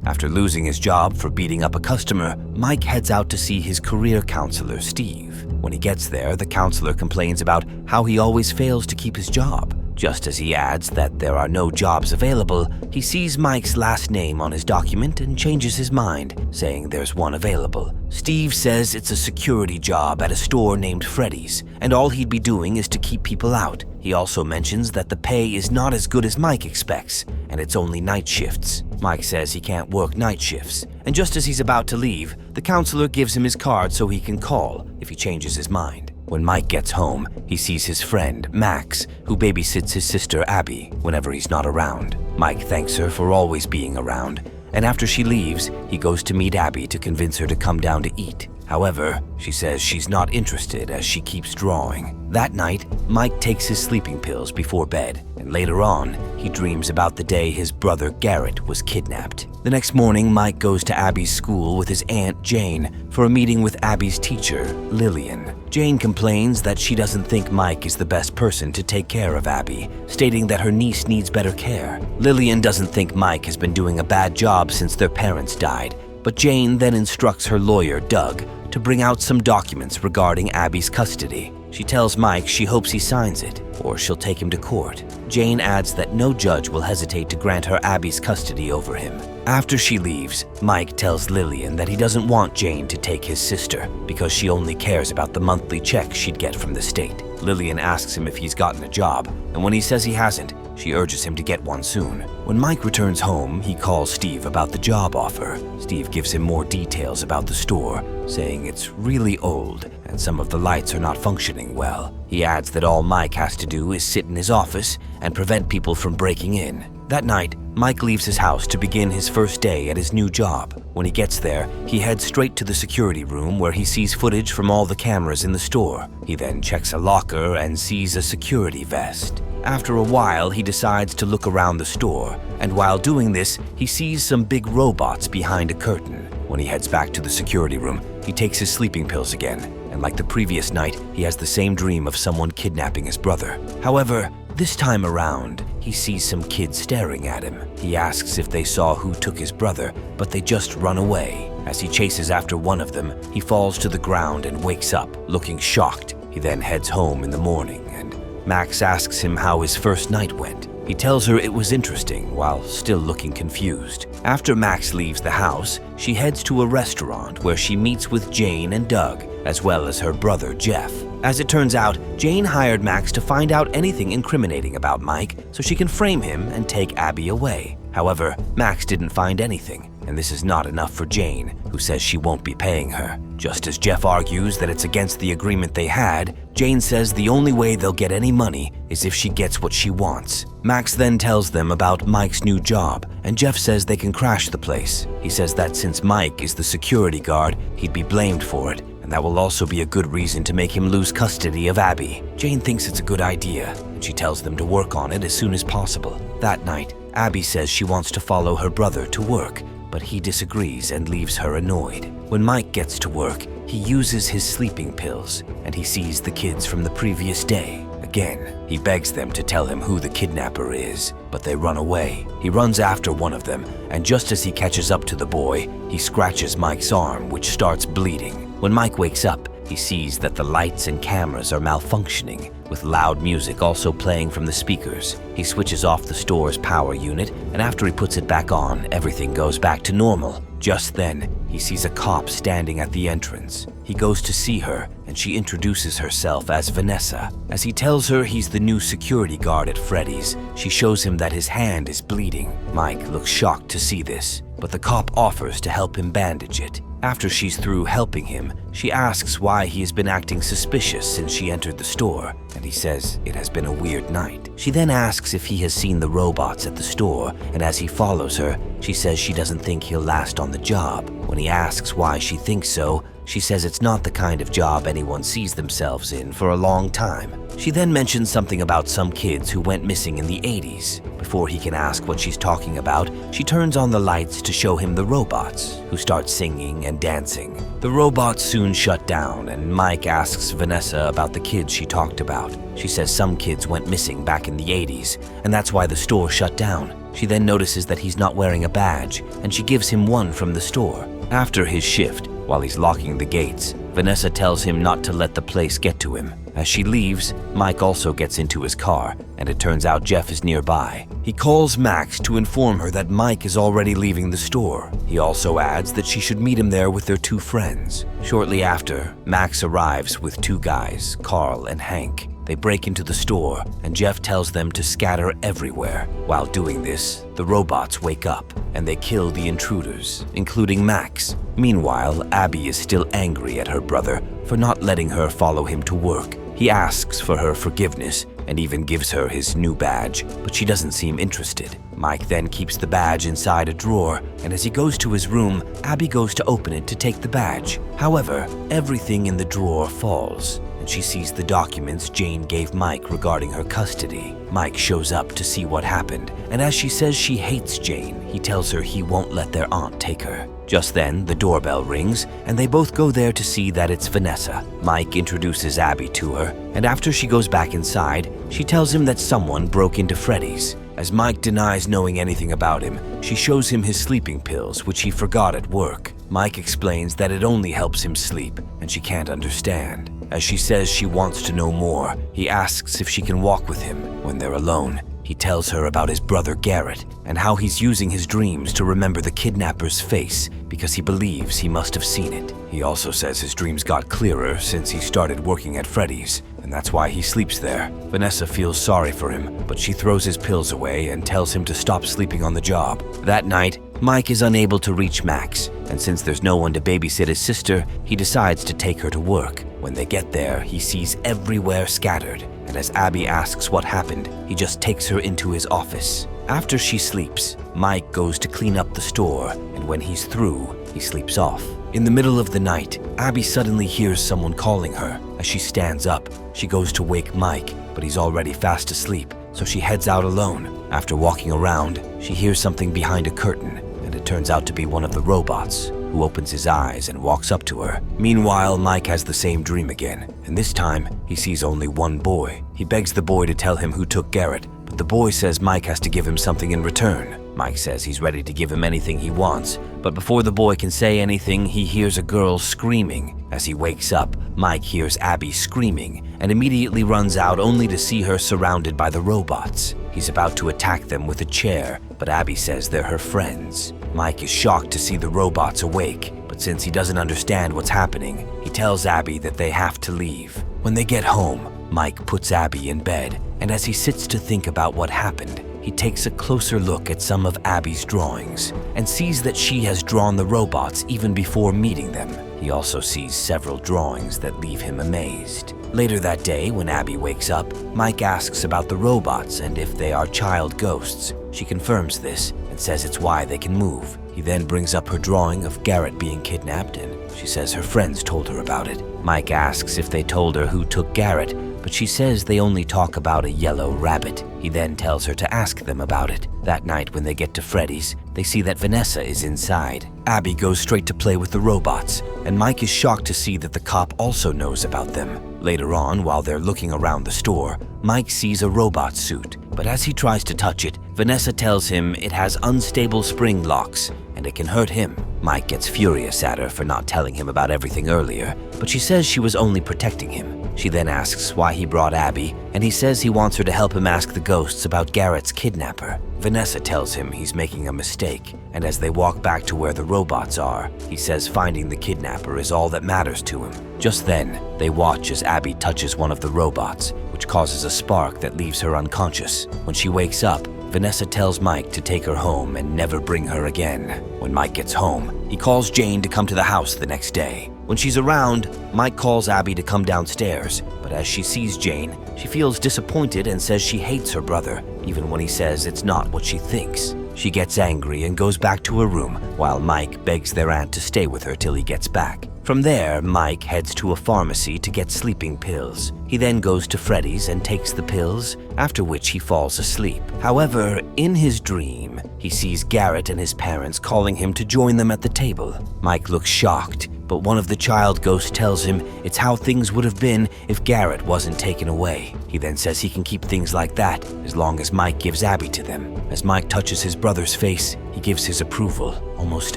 After losing his job for beating up a customer, Mike heads out to see his career counselor, Steve. When he gets there, the counselor complains about how he always fails to keep his job. Just as he adds that there are no jobs available, he sees Mike's last name on his document and changes his mind, saying there's one available. Steve says it's a security job at a store named Freddy's, and all he'd be doing is to keep people out. He also mentions that the pay is not as good as Mike expects, and it's only night shifts. Mike says he can't work night shifts, and just as he's about to leave, the counselor gives him his card so he can call if he changes his mind. When Mike gets home, he sees his friend, Max, who babysits his sister, Abby, whenever he's not around. Mike thanks her for always being around, and after she leaves, he goes to meet Abby to convince her to come down to eat. However, she says she's not interested as she keeps drawing. That night, Mike takes his sleeping pills before bed, and later on, he dreams about the day his brother Garrett was kidnapped. The next morning, Mike goes to Abby's school with his aunt Jane for a meeting with Abby's teacher, Lillian. Jane complains that she doesn't think Mike is the best person to take care of Abby, stating that her niece needs better care. Lillian doesn't think Mike has been doing a bad job since their parents died, but Jane then instructs her lawyer, Doug, to bring out some documents regarding Abby's custody. She tells Mike she hopes he signs it, or she'll take him to court. Jane adds that no judge will hesitate to grant her Abby's custody over him. After she leaves, Mike tells Lillian that he doesn't want Jane to take his sister because she only cares about the monthly check she'd get from the state. Lillian asks him if he's gotten a job, and when he says he hasn't, she urges him to get one soon. When Mike returns home, he calls Steve about the job offer. Steve gives him more details about the store, saying it's really old and some of the lights are not functioning well. He adds that all Mike has to do is sit in his office and prevent people from breaking in. That night, Mike leaves his house to begin his first day at his new job. When he gets there, he heads straight to the security room where he sees footage from all the cameras in the store. He then checks a locker and sees a security vest. After a while, he decides to look around the store, and while doing this, he sees some big robots behind a curtain. When he heads back to the security room, he takes his sleeping pills again, and like the previous night, he has the same dream of someone kidnapping his brother. However, this time around, he sees some kids staring at him. He asks if they saw who took his brother, but they just run away. As he chases after one of them, he falls to the ground and wakes up, looking shocked. He then heads home in the morning, and Max asks him how his first night went. He tells her it was interesting while still looking confused. After Max leaves the house, she heads to a restaurant where she meets with Jane and Doug, as well as her brother Jeff. As it turns out, Jane hired Max to find out anything incriminating about Mike so she can frame him and take Abby away. However, Max didn't find anything, and this is not enough for Jane, who says she won't be paying her. Just as Jeff argues that it's against the agreement they had, Jane says the only way they'll get any money is if she gets what she wants. Max then tells them about Mike's new job, and Jeff says they can crash the place. He says that since Mike is the security guard, he'd be blamed for it, and that will also be a good reason to make him lose custody of Abby. Jane thinks it's a good idea, and she tells them to work on it as soon as possible. That night, Abby says she wants to follow her brother to work, but he disagrees and leaves her annoyed. When Mike gets to work, he uses his sleeping pills, and he sees the kids from the previous day. Again, he begs them to tell him who the kidnapper is, but they run away. He runs after one of them, and just as he catches up to the boy, he scratches Mike's arm, which starts bleeding. When Mike wakes up, he sees that the lights and cameras are malfunctioning, with loud music also playing from the speakers. He switches off the store's power unit, and after he puts it back on, everything goes back to normal. Just then, he sees a cop standing at the entrance. He goes to see her, and she introduces herself as Vanessa. As he tells her he's the new security guard at Freddy's, she shows him that his hand is bleeding. Mike looks shocked to see this, but the cop offers to help him bandage it. After she's through helping him, she asks why he has been acting suspicious since she entered the store, and he says it has been a weird night. She then asks if he has seen the robots at the store, and as he follows her, she says she doesn't think he'll last on the job. When he asks why she thinks so, she says it's not the kind of job anyone sees themselves in for a long time. She then mentions something about some kids who went missing in the 80s. Before he can ask what she's talking about, she turns on the lights to show him the robots, who start singing and dancing. The robots soon shut down, and Mike asks Vanessa about the kids she talked about. She says some kids went missing back in the 80s, and that's why the store shut down. She then notices that he's not wearing a badge, and she gives him one from the store. After his shift, while he's locking the gates, Vanessa tells him not to let the place get to him. As she leaves, Mike also gets into his car, and it turns out Jeff is nearby. He calls Max to inform her that Mike is already leaving the store. He also adds that she should meet him there with their two friends. Shortly after, Max arrives with two guys, Carl and Hank. They break into the store, and Jeff tells them to scatter everywhere. While doing this, the robots wake up, and they kill the intruders, including Max. Meanwhile, Abby is still angry at her brother for not letting her follow him to work. He asks for her forgiveness and even gives her his new badge, but she doesn't seem interested. Mike then keeps the badge inside a drawer, and as he goes to his room, Abby goes to open it to take the badge. However, everything in the drawer falls, and she sees the documents Jane gave Mike regarding her custody. Mike shows up to see what happened, and as she says she hates Jane, he tells her he won't let their aunt take her. Just then, the doorbell rings, and they both go there to see that it's Vanessa. Mike introduces Abby to her, and after she goes back inside, she tells him that someone broke into Freddy's. As Mike denies knowing anything about him, she shows him his sleeping pills, which he forgot at work. Mike explains that it only helps him sleep, and she can't understand. As she says she wants to know more, he asks if she can walk with him. When they're alone, he tells her about his brother Garrett and how he's using his dreams to remember the kidnapper's face because he believes he must have seen it. He also says his dreams got clearer since he started working at Freddy's, and that's why he sleeps there. Vanessa feels sorry for him, but she throws his pills away and tells him to stop sleeping on the job. That night, Mike is unable to reach Max, and since there's no one to babysit his sister, he decides to take her to work. When they get there, he sees everywhere scattered, and as Abby asks what happened, he just takes her into his office. After she sleeps, Mike goes to clean up the store, and when he's through, he sleeps off. In the middle of the night, Abby suddenly hears someone calling her. As she stands up, she goes to wake Mike, but he's already fast asleep, so she heads out alone. After walking around, she hears something behind a curtain, and it turns out to be one of the robots, who opens his eyes and walks up to her. Meanwhile, Mike has the same dream again, and this time, he sees only one boy. He begs the boy to tell him who took Garrett, but the boy says Mike has to give him something in return. Mike says he's ready to give him anything he wants, but before the boy can say anything, he hears a girl screaming. As he wakes up, Mike hears Abby screaming and immediately runs out only to see her surrounded by the robots. He's about to attack them with a chair, but Abby says they're her friends. Mike is shocked to see the robots awake, but since he doesn't understand what's happening, he tells Abby that they have to leave. When they get home, Mike puts Abby in bed, and as he sits to think about what happened, he takes a closer look at some of Abby's drawings and sees that she has drawn the robots even before meeting them. He also sees several drawings that leave him amazed. Later that day, when Abby wakes up, Mike asks about the robots and if they are child ghosts. She confirms this and says it's why they can move. He then brings up her drawing of Garrett being kidnapped, and she says her friends told her about it. Mike asks if they told her who took Garrett, but she says they only talk about a yellow rabbit. He then tells her to ask them about it. That night when they get to Freddy's, they see that Vanessa is inside. Abby goes straight to play with the robots, and Mike is shocked to see that the cop also knows about them. Later on, while they're looking around the store, Mike sees a robot suit, but as he tries to touch it, Vanessa tells him it has unstable spring locks and it can hurt him. Mike gets furious at her for not telling him about everything earlier, but she says she was only protecting him. She then asks why he brought Abby, and he says he wants her to help him ask the ghosts about Garrett's kidnapper. Vanessa tells him he's making a mistake, and as they walk back to where the robots are, he says finding the kidnapper is all that matters to him. Just then, they watch as Abby touches one of the robots, which causes a spark that leaves her unconscious. When she wakes up, Vanessa tells Mike to take her home and never bring her again. When Mike gets home, he calls Jane to come to the house the next day. When she's around, Mike calls Abby to come downstairs, but as she sees Jane, she feels disappointed and says she hates her brother, even when he says it's not what she thinks. She gets angry and goes back to her room, while Mike begs their aunt to stay with her till he gets back. From there, Mike heads to a pharmacy to get sleeping pills. He then goes to Freddy's and takes the pills, after which he falls asleep. However, in his dream, he sees Garrett and his parents calling him to join them at the table. Mike looks shocked, but one of the child ghosts tells him it's how things would have been if Garrett wasn't taken away. He then says he can keep things like that as long as Mike gives Abby to them. As Mike touches his brother's face, he gives his approval. Almost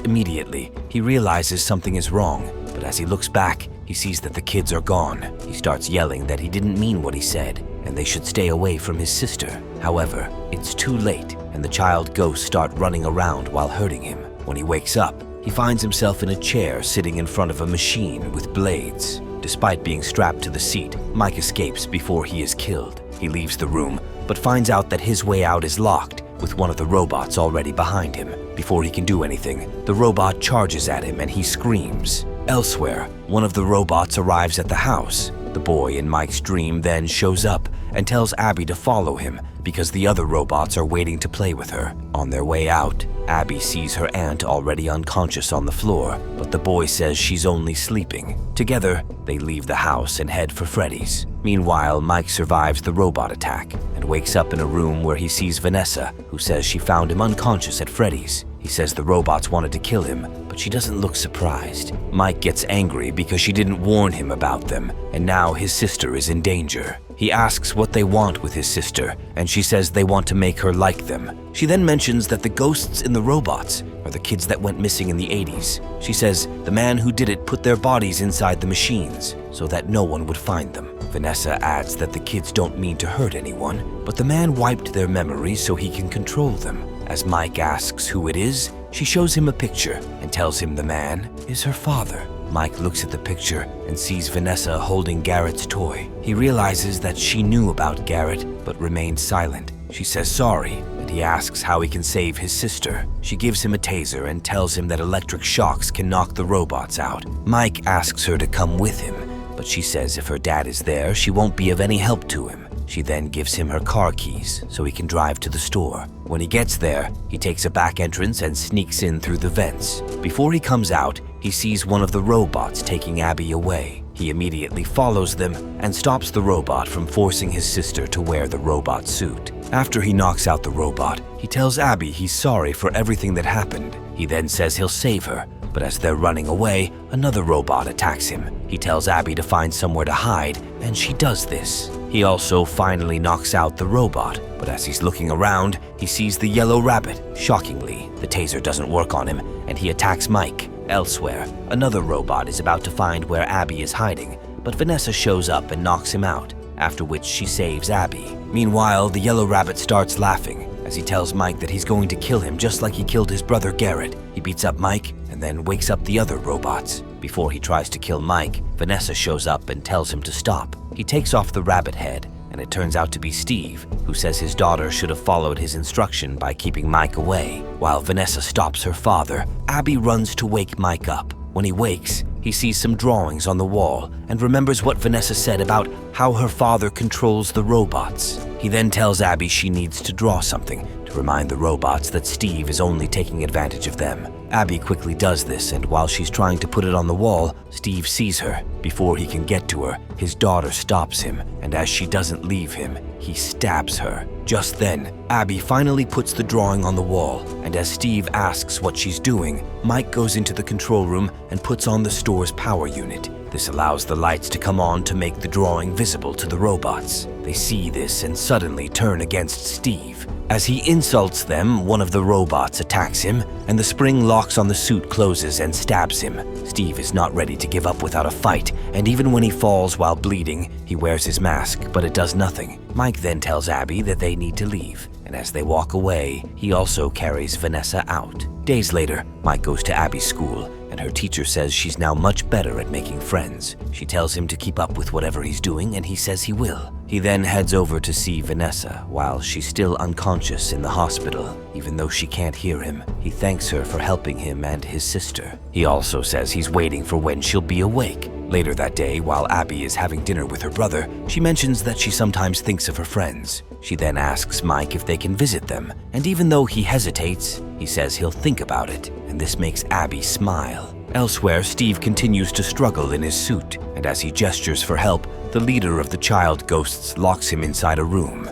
immediately, he realizes something is wrong, but as he looks back, he sees that the kids are gone. He starts yelling that he didn't mean what he said, and they should stay away from his sister. However, it's too late, and the child ghosts start running around while hurting him. When he wakes up, he finds himself in a chair sitting in front of a machine with blades. Despite being strapped to the seat, Mike escapes before he is killed. He leaves the room, but finds out that his way out is locked, with one of the robots already behind him. Before he can do anything, the robot charges at him and he screams. Elsewhere, one of the robots arrives at the house. The boy in Mike's dream then shows up and tells Abby to follow him because the other robots are waiting to play with her. On their way out, Abby sees her aunt already unconscious on the floor, but the boy says she's only sleeping. Together, they leave the house and head for Freddy's. Meanwhile, Mike survives the robot attack and wakes up in a room where he sees Vanessa, who says she found him unconscious at Freddy's. He says the robots wanted to kill him, but she doesn't look surprised. Mike gets angry because she didn't warn him about them, and now his sister is in danger. He asks what they want with his sister, and she says they want to make her like them. She then mentions that the ghosts in the robots are the kids that went missing in the 80s. She says the man who did it put their bodies inside the machines so that no one would find them. Vanessa adds that the kids don't mean to hurt anyone, but the man wiped their memories so he can control them. As Mike asks who it is, she shows him a picture and tells him the man is her father. Mike looks at the picture and sees Vanessa holding Garrett's toy. He realizes that she knew about Garrett but remained silent. She says sorry, and he asks how he can save his sister. She gives him a taser and tells him that electric shocks can knock the robots out. Mike asks her to come with him, but she says if her dad is there, she won't be of any help to him. She then gives him her car keys so he can drive to the store. When he gets there, he takes a back entrance and sneaks in through the vents. Before he comes out, he sees one of the robots taking Abby away. He immediately follows them and stops the robot from forcing his sister to wear the robot suit. After he knocks out the robot, he tells Abby he's sorry for everything that happened. He then says he'll save her, but as they're running away, another robot attacks him. He tells Abby to find somewhere to hide, and she does this. He also finally knocks out the robot, but as he's looking around, he sees the yellow rabbit. Shockingly, the taser doesn't work on him, and he attacks Mike. Elsewhere, another robot is about to find where Abby is hiding, but Vanessa shows up and knocks him out, after which she saves Abby. Meanwhile, the yellow rabbit starts laughing as he tells Mike that he's going to kill him just like he killed his brother Garrett. He beats up Mike and then wakes up the other robots. Before he tries to kill Mike, Vanessa shows up and tells him to stop. He takes off the rabbit head, and it turns out to be Steve, who says his daughter should have followed his instruction by keeping Mike away. While Vanessa stops her father, Abby runs to wake Mike up. When he wakes, he sees some drawings on the wall and remembers what Vanessa said about how her father controls the robots. He then tells Abby she needs to draw something to remind the robots that Steve is only taking advantage of them. Abby quickly does this, and while she's trying to put it on the wall, Steve sees her. Before he can get to her, his daughter stops him, and as she doesn't leave him, he stabs her. Just then, Abby finally puts the drawing on the wall, and as Steve asks what she's doing, Mike goes into the control room and puts on the store's power unit. This allows the lights to come on to make the drawing visible to the robots. They see this and suddenly turn against Steve. As he insults them, one of the robots attacks him, and the spring locks on the suit closes and stabs him. Steve is not ready to give up without a fight, and even when he falls while bleeding, he wears his mask, but it does nothing. Mike then tells Abby that they need to leave, and as they walk away, he also carries Vanessa out. Days later, Mike goes to Abby's school, and her teacher says she's now much better at making friends. She tells him to keep up with whatever he's doing, and he says he will. He then heads over to see Vanessa while she's still unconscious in the hospital. Even though she can't hear him, he thanks her for helping him and his sister. He also says he's waiting for when she'll be awake. Later that day, while Abby is having dinner with her brother, she mentions that she sometimes thinks of her friends. She then asks Mike if they can visit them, and even though he hesitates, he says he'll think about it, and this makes Abby smile. Elsewhere, Steve continues to struggle in his suit, and as he gestures for help, the leader of the child ghosts locks him inside a room.